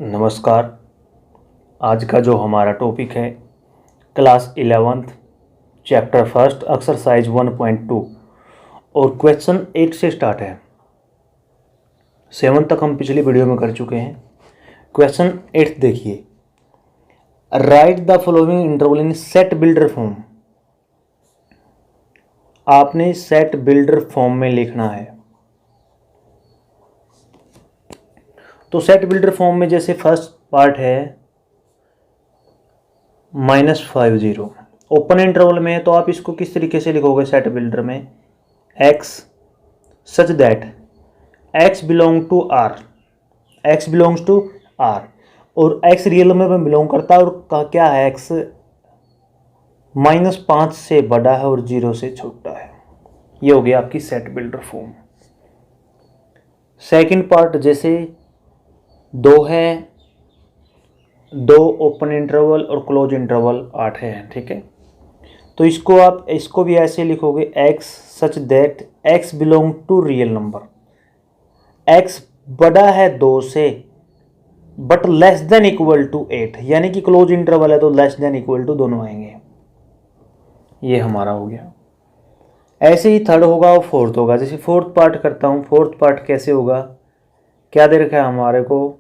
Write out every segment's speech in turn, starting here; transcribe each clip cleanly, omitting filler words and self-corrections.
नमस्कार। आज का जो हमारा टॉपिक है class 11th chapter first exercise 1.2 और क्वेश्चन 8 से स्टार्ट है। 7 तक हम पिछली वीडियो में कर चुके हैं। क्वेश्चन 8 देखिए, right the following interval in set builder form. आपने सेट बिल्डर फॉर्म में लिखना है। तो सेट बिल्डर फॉर्म में जैसे फर्स्ट पार्ट है -50 ओपन इंटरवल में है, तो आप इसको किस तरीके से लिखोगे सेट बिल्डर में, x such that x belong to r, x belongs to r और x रियल में बिलोंग करता है और क्या है, x -5 से बड़ा है और 0 से छोटा है। ये हो गया आपकी set builder form. Second part जैसे 2 है, 2 ओपन इंटरवल और क्लोज इंटरवल 8 है, ठीक है। तो इसको भी ऐसे लिखोगे, x such that x belong to real number, x बड़ा है 2 से but less than equal to 8, यानी कि क्लोज इंटरवल है तो लेस देन इक्वल टू दोनों आएंगे। ये हमारा हो गया। ऐसे ही थर्ड होगा और फोर्थ होगा। जैसे फोर्थ पार्ट करता हूँ, फोर्थ पार्ट कैसे होगा, क्या दे रखा है हमारे को,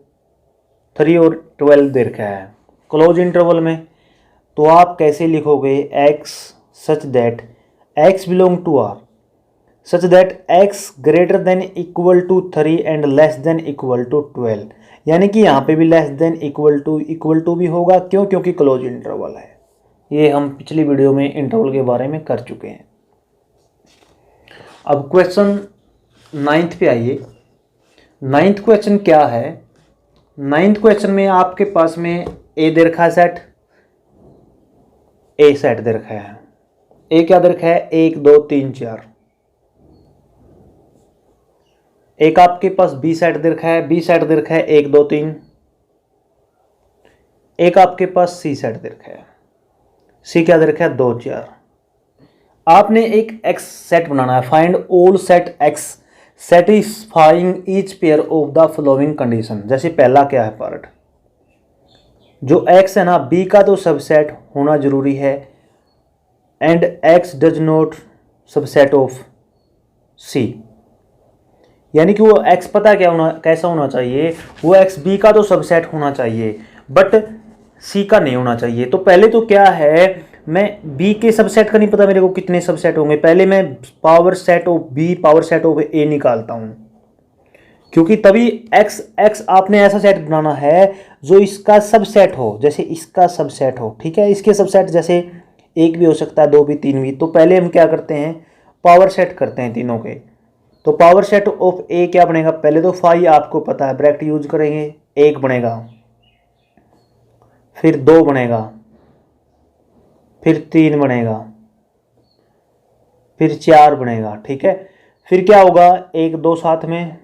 3 और 12 दे रखा है क्लोज इंटरवल में। तो आप कैसे लिखोगे, x such that x belong to r such that x greater than equal to 3 and less than equal to 12, यानी कि यहाँ पे भी लेस देन इक्वल टू भी होगा। क्यों? क्योंकि क्लोज इंटरवल है। ये हम पिछली वीडियो में इंटरवल के बारे में कर चुके हैं। अब क्वेश्चन 9th पे आइए। 9th क्वेश्चन क्या है, 9th क्वेश्चन में आपके पास में ए दे रखा है सेट, ए सेट दे रखा है। ए क्या दे रखा है, 1 2 3 4। एक आपके पास बी सेट दे रखा है, बी सेट दे रखा है 1 2 3। एक आपके पास सी सेट दे रखा है, सी क्या दे रखा है 2 4। आपने एक एक्स सेट बनाना है। Find all set x satisfying each pair of the following condition. जैसे पहला क्या है पार्ट, जो x है ना, b का तो सबसेट होना जरूरी है and x does not subset of c, यानी कि वो x पता क्या होना, कैसा होना चाहिए, वो x b का तो सबसेट होना चाहिए बट c का नहीं होना चाहिए। तो पहले तो क्या है, मैं b के सबसेट का नहीं पता मेरे को कितने सबसेट होंगे, पहले मैं power set of b power set of a निकालता हूं, क्योंकि तभी x आपने ऐसा सेट बनाना है जो इसका सबसेट हो। जैसे इसका सबसेट हो, ठीक है, इसके सबसेट जैसे 1 भी हो सकता है, 2 भी, 3 भी। तो पहले हम क्या करते हैं, पावर सेट करते हैं तीनों के। तो पावर सेट ऑफ ए क्या बनेगा, पहले तो फाई आपको पता है, ब्रैकेट यूज करेंगे, 1 बनेगा, फिर 2 बनेगा, फिर 3 बनेगा, फिर 4 बनेगा, ठीक है। फिर क्या होगा, 1 2 साथ में,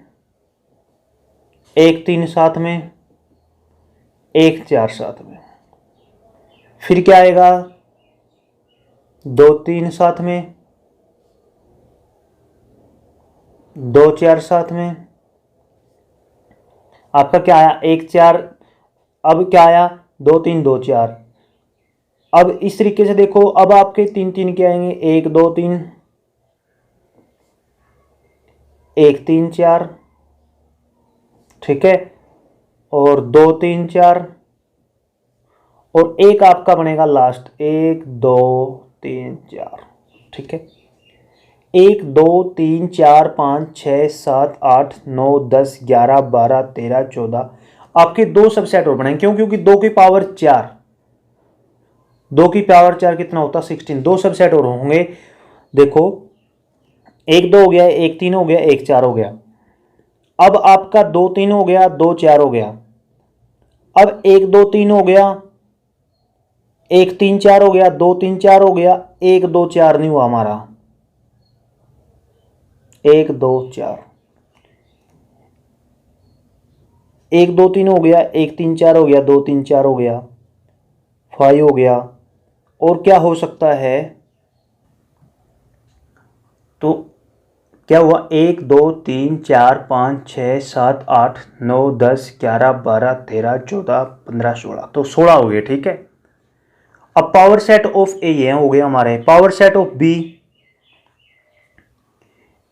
1 3 साथ में, 1 4 साथ में। फिर क्या आएगा, 2 3 साथ में, 2 4 साथ में। आपका क्या आया, 1 4। अब क्या आया, 2 3 2 4। अब इस तरीके से देखो, अब आपके 3 3 क्या आएंगे, 1 2 3, 1 3 4, ठीक है, और 2 3 4 और एक आपका बनेगा लास्ट, 1 2 3 4, ठीक है। 1 2 3 4 5 6 7 8 9 10 11 12 13 14 आपके 2 सबसेट और बनेंगे। क्यों? क्योंकि 2 की पावर 4, 2 की पावर 4 कितना होता है, 16। 2 सबसेट और होंगे। देखो 1 2 हो गया, 1 3 हो गया, 1 4 हो गया। अब आपका 2 3 हो गया, 2 4 हो गया। अब 1 2 3 हो गया, 1 3 4 हो गया, 2 3 4 हो गया, 1 2 4 नहीं हुआ हमारा, 1 2 4, 1 2 3 हो गया, 1 3 4 हो गया, 2 3 4 हो गया, 5 हो गया। और क्या हो सकता है, तो क्या हुआ, 1 2 3 4 5 6 7 8 9 10 11 12 13 14 15 16, तो 16 हो गए। ठीक है, अब पावर सेट ऑफ ए ये हो गया हमारे, पावर सेट ऑफ बी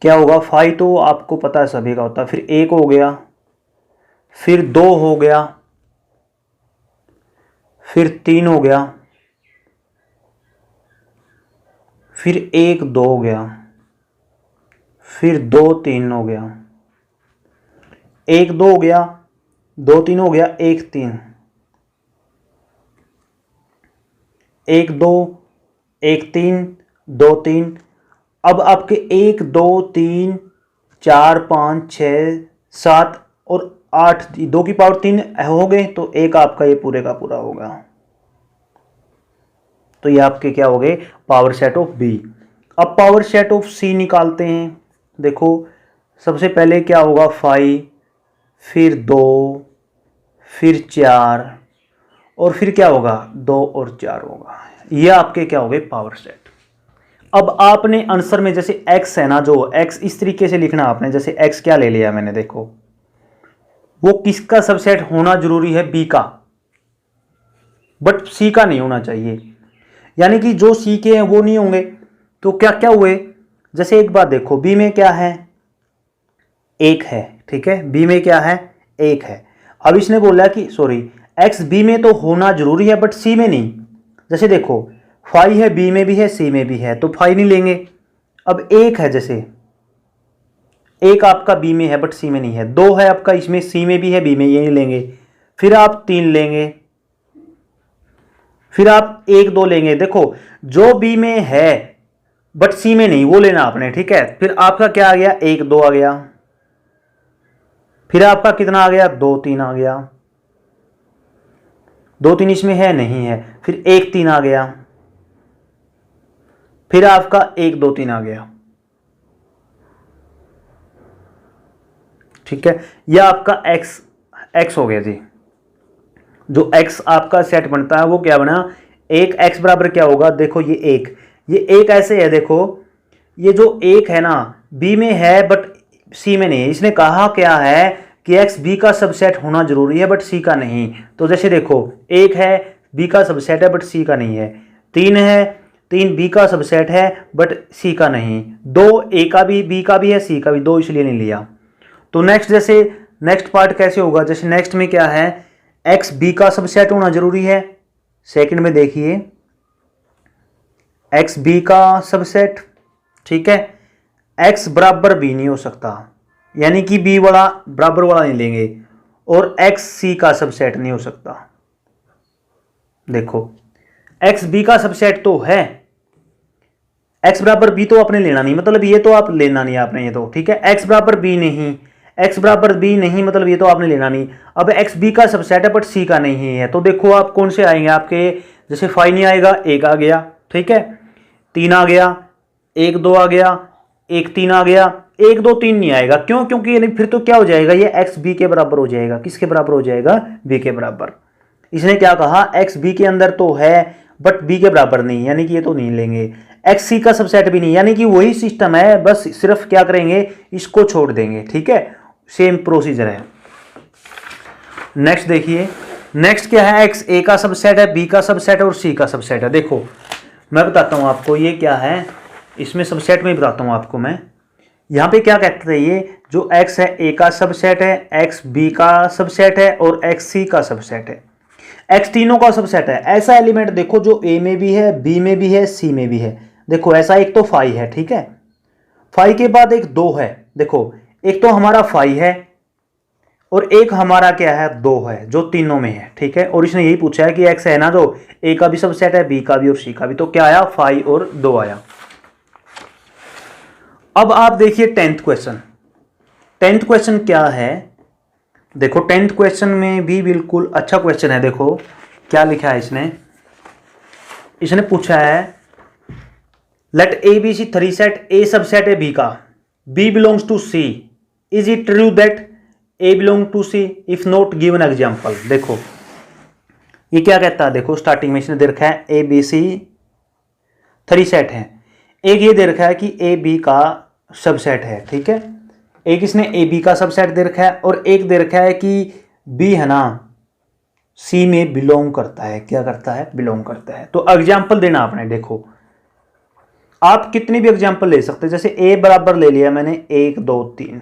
क्या होगा, 5 तो आपको पता है सभी का होता है, फिर 1 हो गया, फिर 2 हो गया, फिर 3 हो गया, फिर 1 2 हो गया, फिर 2 3 हो गया, 1 2 हो गया, 2 3 हो गया, 1 3, 1 2 1 3 2 3। अब आपके 1 2 3 4 5 6 7 और 8, 2 की पावर 3 हो गए, तो एक आपका ये पूरे का पूरा होगा। तो ये आपके क्या हो गए, पावर सेट ऑफ बी। अब पावर सेट ऑफ सी निकालते हैं। देखो सबसे पहले क्या होगा, 5, फिर 2, फिर 4 और फिर क्या होगा, 2 और 4 होगा। ये आपके क्या हो गए, पावर सेट। अब आपने आंसर में जैसे x है ना, जो x इस तरीके से लिखना आपने, जैसे x क्या ले लिया मैंने, देखो वो किसका सबसेट होना जरूरी है, b का, बट c का नहीं होना चाहिए। यानी कि जो c के हैं वो नहीं होंगे, तो क्या क्या हुए, जैसे एक बात देखो, b में क्या है, 1 है। ठीक है, b में क्या है, 1 है। अब इसने बोला कि सॉरी, x b में तो होना जरूरी है बट c में नहीं। जैसे देखो 5 है, b में भी है, c में भी है, तो 5 नहीं लेंगे। अब 1 है, जैसे 1 आपका b में है बट c में नहीं है, 2 है आपका इसमें, c में भी है, b में, ये नहीं लेंगे। फिर आप 3 लेंगे, फिर आप 1 2 लेंगे। देखो जो b में है बट c में नहीं, वो लेना आपने। ठीक है, फिर आपका क्या आ गया, 1 2 आ गया, फिर आपका कितना आ गया, 2 3 आ गया, 2 3 इसमें है नहीं है, फिर 1 3 आ गया, फिर आपका 1 2 3 आ गया। ठीक है, यह आपका x हो गया जी। जो x आपका सेट बनता है वो क्या बना, एक x बराबर क्या होगा, देखो ये एक ऐसे है, देखो ये जो 1 है ना, b में है बट c में नहीं है। इसने कहा क्या है कि x b का सबसेट होना जरूरी है बट c का नहीं। तो जैसे देखो 1 है, b का सबसेट है बट c का नहीं है, 3 है, 3 b का सबसेट है बट c का नहीं, 2 a का भी, b का भी है, c का भी, 2 इसलिए नहीं लिया। तो नेक्स्ट, जैसे नेक्स्ट पार्ट कैसे होगा, जैसे नेक्स्ट में क्या है, x b का सबसेट होना जरूरी है। सेकंड में देखिए x b का सबसेट, ठीक है, x बराबर b नहीं हो सकता, यानी कि b वाला बराबर वाला नहीं लेंगे, और x c का सबसेट नहीं हो सकता। देखो x b का सबसेट तो है, x बराबर b तो आपने लेना नहीं, मतलब ये तो आप लेना नहीं आपने, ये तो ठीक है। x बराबर b नहीं, x बराबर b नहीं, मतलब ये तो आपने लेना नहीं। अब x b का सबसेट है बट c का नहीं है, तो देखो आप कौन से आएंगे आपके, जैसे 5 नहीं आएगा, 1 आ गया, ठीक है, 3 आ गया, 1 2 आ गया, 1 3 आ गया, 1 2 3 नहीं आएगा। क्यों, क्योंकि फिर तो क्या हो जाएगा, ये x b के बराबर हो जाएगा। किसके बराबर हो जाएगा, b के बराबर। इसने क्या कहा, x b के अंदर तो है बट b के बराबर नहीं, यानी कि ये तो नहीं लेंगे। x c का सबसेट भी नहीं, यानी कि वही सिस्टम है, बस सिर्फ क्या करेंगे, इसको छोड़ देंगे। ठीक है, सेम प्रोसीजर है। नेक्स्ट देखिए, नेक्स्ट क्या है, x a का सबसेट है, b का सबसेट है और c का सबसेट है। देखो मैं बताता हूं आपको ये क्या है, इसमें सबसेट में बताता हूं आपको मैं। यहां पे क्या कहते हैं, ये जो x है a का सबसेट है, x b का सबसेट है और x c का सबसेट है। x तीनों का सबसेट है। ऐसा एलिमेंट देखो जो a में भी है, b में भी है, c में भी है। देखो ऐसा एक तो 5 है, ठीक है, 5 के बाद एक 2 है। देखो एक तो हमारा 5 है और एक हमारा क्या है, 2 है, जो तीनों में है। ठीक है, और इसने यही पूछा है कि x है ना, जो a का भी सबसेट है, b का भी और c का भी, तो क्या आया, 5 और 2 आया। अब आप देखिए 10th क्वेश्चन। 10th क्वेश्चन क्या है, देखो 10th क्वेश्चन में भी बिल्कुल अच्छा क्वेश्चन है। देखो क्या लिखा है इसने, इसने पूछा है let A B C 3 set, A subset है b का, b belongs to c, is it true that a belong to c, if not given example. देखो ये क्या कहता है, देखो स्टार्टिंग में इसने दे रखा है a b c 3 सेट है। एक ये दे रखा है कि a b का सबसेट है, ठीक है। एक इसने ए बी का सबसेट दे रखा है और एक दे रखा है कि बी है ना सी में बिलोंग करता है। क्या करता है? बिलोंग करता है। तो एग्जाम्पल देना आपने, देखो आप कितनी भी एग्जाम्पल ले सकते हैं। जैसे ए बराबर ले लिया मैंने 1 2 3,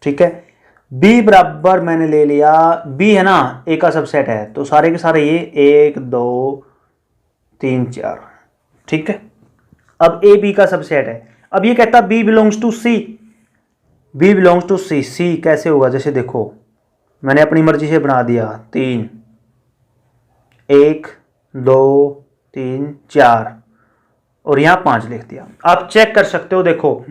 ठीक है। बी बराबर मैंने ले लिया, बी है ना ए का सबसेट है, तो सारे के सारे ये 1 2 3 4, ठीक है। अब ए बी का सबसेट है। अब ये कहता B belongs to C, B belongs to C. C कैसे होगा? जैसे देखो मैंने अपनी मर्जी से बना दिया 3 1 2 3 4 और यहां 5 लिख दिया। आप चेक कर सकते हो, देखो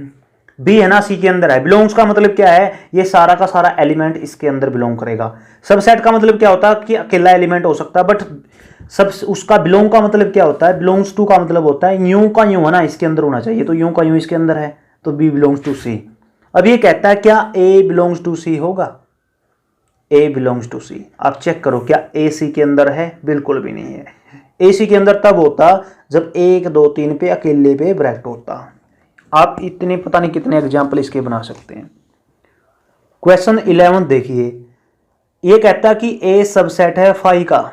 बी है ना सी के अंदर है। बिलोंग्स का मतलब क्या है? ये सारा का सारा एलिमेंट इसके अंदर बिलोंग करेगा। सबसेट का मतलब क्या होता है? कि अकेला एलिमेंट हो सकता है, बट सब उसका बिलोंग का मतलब क्या होता है? बिलोंग्स टू का मतलब होता है यूं का यूं है ना इसके अंदर होना चाहिए, तो यूं का यूं इसके अंदर है, तो बी बिलोंग्स टू सी। अब ये कहता है क्या ए बिलोंग्स टू सी होगा? ए बिलोंग्स टू सी। आप चेक करो क्या ए सी के अंदर है? बिल्कुल भी नहीं है। ए सी के अंदर तब होता जब 1 2 3 पे अकेले पे ब्रैकेट होता। आप इतने पता नहीं कितने एग्जाम्पल इसके बना सकते हैं। क्वेश्चन 11 देखिए, ये कहता कि ए सबसेट है फाई का,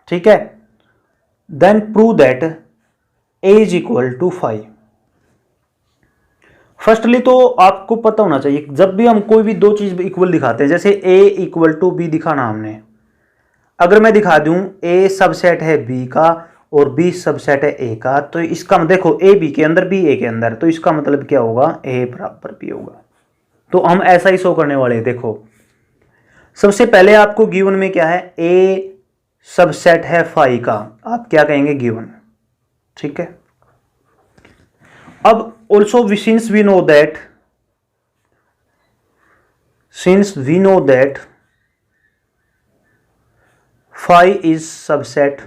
ठीक है। Then prove that A is equal to phi. Firstly तो आपको पता होना चाहिए जब भी हम कोई भी दो चीज इक्वल दिखाते हैं, जैसे ए इक्वल टू बी दिखाना हमने, अगर मैं दिखा दूं ए सबसेट है बी का और बी सबसेट है ए का, तो इसका देखो ए बी के अंदर बी ए के अंदर, तो इसका मतलब क्या होगा? ए बराबर बी होगा। तो हम ऐसा ही शो करने वाले हैं। देखो सबसे पहले आपको गिवन में क्या है? ए सबसेट है फाई का, आप क्या कहेंगे? गिवन, ठीक है। अब also since we know that phi is subset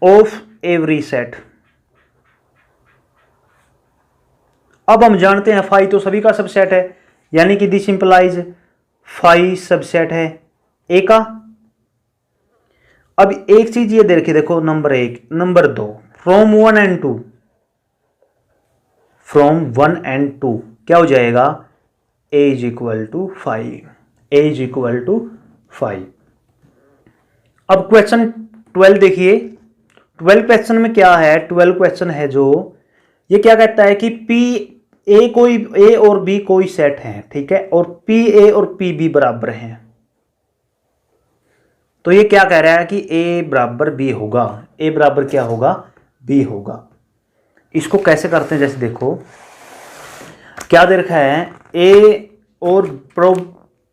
of every set। अब हम जानते हैं phi तो सभी का सबसेट है, यानी कि दिस इंप्लाइज phi सबसेट है ए का। अब एक चीज ये देखिए, देखो number 1 number 2 from 1 and 2, from 1 and 2 क्या हो जाएगा? A is equal to 5, A is equal to 5। अब क्वेश्चन 12 देखिए। 12 क्वेश्चन में क्या है? 12 क्वेश्चन है जो ये क्या कहता है कि पी ए कोई ए और बी कोई सेट है, ठीक है, और पी ए और पी बी बराबर हैं। तो ये क्या कह रहा है कि ए बराबर बी होगा। ए बराबर क्या होगा? बी होगा। इसको कैसे करते हैं? जैसे देखो क्या दे रखा है? ए और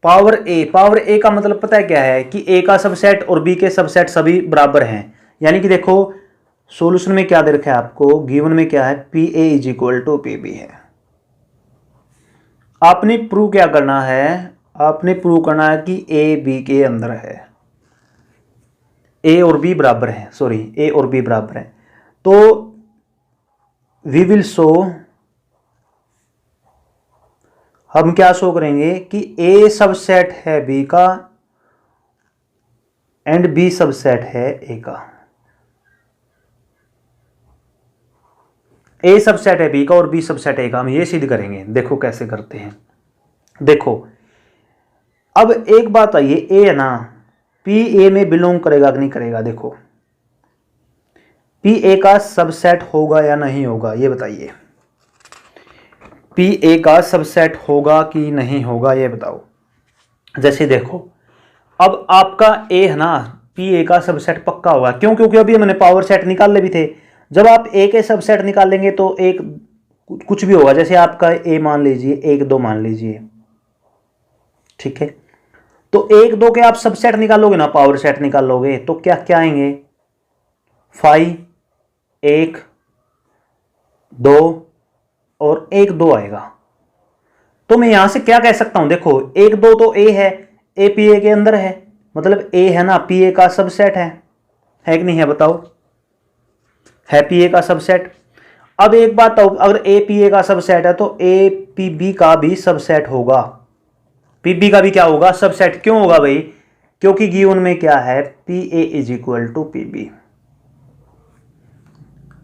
पावर ए का मतलब पता है क्या है? कि ए का सबसेट और बी के सबसेट सभी बराबर हैं। यानी कि देखो सॉल्यूशन में क्या दे रखा है आपको? गिवन में क्या है? P A is equal to P B है। आपने प्रूव क्या करना है? आपने प्रूव करना है कि ए बी के अंदर है, ए और बी बराबर है, सॉरी ए और बी बराबर है। तो वी विल शो, हम क्या शो करेंगे कि ए सबसेट है बी का एंड बी सबसेट है ए का। ए सबसेट है बी का और बी सबसेट ए का, हम ये सिद्ध करेंगे। देखो कैसे करते हैं। देखो अब एक बात आइए, ए है ना पी ए में बिलोंग करेगा कि नहीं करेगा? देखो पी ए का सबसेट होगा या नहीं होगा, ये बताइए। पी ए का सबसेट होगा कि नहीं होगा, ये बताओ। जैसे देखो अब आपका ए है ना पी ए का सबसेट पक्का होगा। क्यों? क्योंकि अभी मैंने पावर सेट निकाले भी थे। जब आप ए के सबसेट निकालेंगे तो एक कुछ भी होगा। जैसे आपका ए मान लीजिए 1 2 मान लीजिए, ठीक है। तो 1 2 के आप सबसेट निकालोगे ना, पावर सेट निकालोगे, तो क्या क्या आएंगे? 5 1 2 और 1 2 आएगा। तो मैं यहां से क्या कह सकता हूं? देखो 1 2 तो ए है, ए पी ए के अंदर है, मतलब ए है ना पी ए का सबसेट है कि नहीं है? बताओ, है पी ए का सबसेट। अब एक बात, अगर ए पी ए का सबसेट है तो ए पी बी का भी सबसेट होगा, पी बी का भी क्या होगा? सबसेट। क्यों होगा भाई? क्योंकि गिवन में क्या है? P A is equal to P B.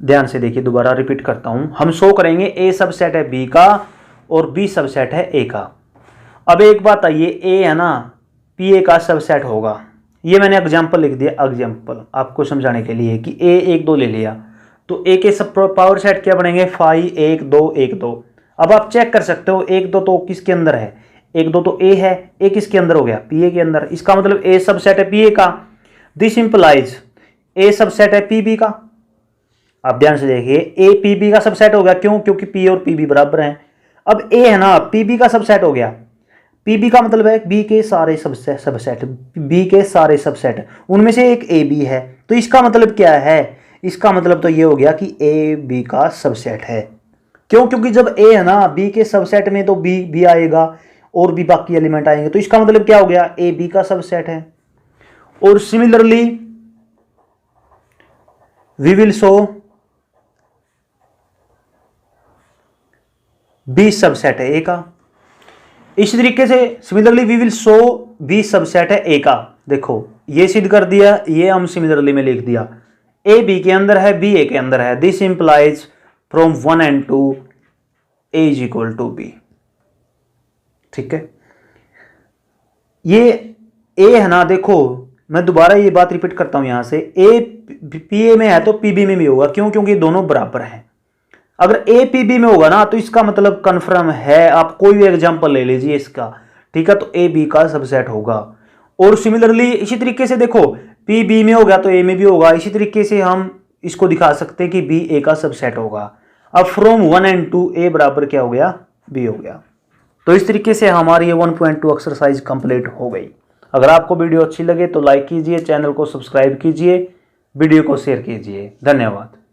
ध्यान से देखिए, दोबारा रिपीट करता हूं। हम शो करेंगे ए सबसेट है बी का और बी सबसेट है ए का। अब एक बात आइए, ए है ना पी ए का सबसेट होगा। ये मैंने एग्जांपल लिख दिया, एग्जांपल आपको समझाने के लिए कि ए 1 2 ले लिया, तो ए के सब पावर सेट क्या बनेंगे, 5 1 2 1 2। अब आप चेक कर सकते हो 1 2 तो किसके अंदर है, 1 2 तो ए है, ए किसके अंदर हो गया, पी ए के अंदर। इसका मतलब ए सबसेट है पी ए का। दिस इंप्लाइज ए सबसेट है पी बी का। आप ध्यान से देखिए, ए पी बी का सबसेट हो गया, क्यों, क्योंकि पी और पी बी बराबर हैं। अब ए है ना पी बी का सबसेट हो गया, पी बी का मतलब है बी के सारे सबसेट, बी के सारे सबसेट, उनमें से एक ए बी है। तो इसका मतलब क्या है, इसका मतलब तो ये हो गया कि ए बी का सबसेट है। क्यों, क्योंकि जब ए है ना बी के सबसेट में तो बी भी आएगा और भी बाकी एलिमेंट आएंगे, तो इसका मतलब क्या हो गया, ए बी का सबसेट है। और similarly we will show B subset है ए का। इसी तरीके से similarly we will show B subset है ए का। देखो ये सिद्ध कर दिया, ये हम सिमिलरली में लिख दिया, ए बी के अंदर है, बी ए के अंदर है। This implies from 1 and 2 A is equal to B. ठीक है, ये ए है ना, देखो मैं दोबारा ये बात रिपीट करता हूं, यहां से ए पी ए में है तो पी बी में भी होगा। क्यों, क्योंकि दोनों बराबर हैं। अगर ए पी बी में होगा ना तो इसका मतलब कन्फर्म है, आप कोई भी एग्जांपल ले लीजिए इसका, ठीक है, तो ए बी का सबसेट होगा। और सिमिलरली इसी तरीके से देखो पी बी में हो गया तो ए में भी होगा। इसी तरीके से हम इसको दिखा सकते हैं कि बी ए का सबसेट होगा। अब फ्रॉम 1 and 2 ए बराबर क्या हो गया, बी हो गया। तो इस तरीके से हमारी ये 1.2 एक्सरसाइज कंप्लीट हो गई। अगर आपको वीडियो अच्छी लगे तो लाइक कीजिए, चैनल को सब्सक्राइब कीजिए, वीडियो को शेयर कीजिए। धन्यवाद।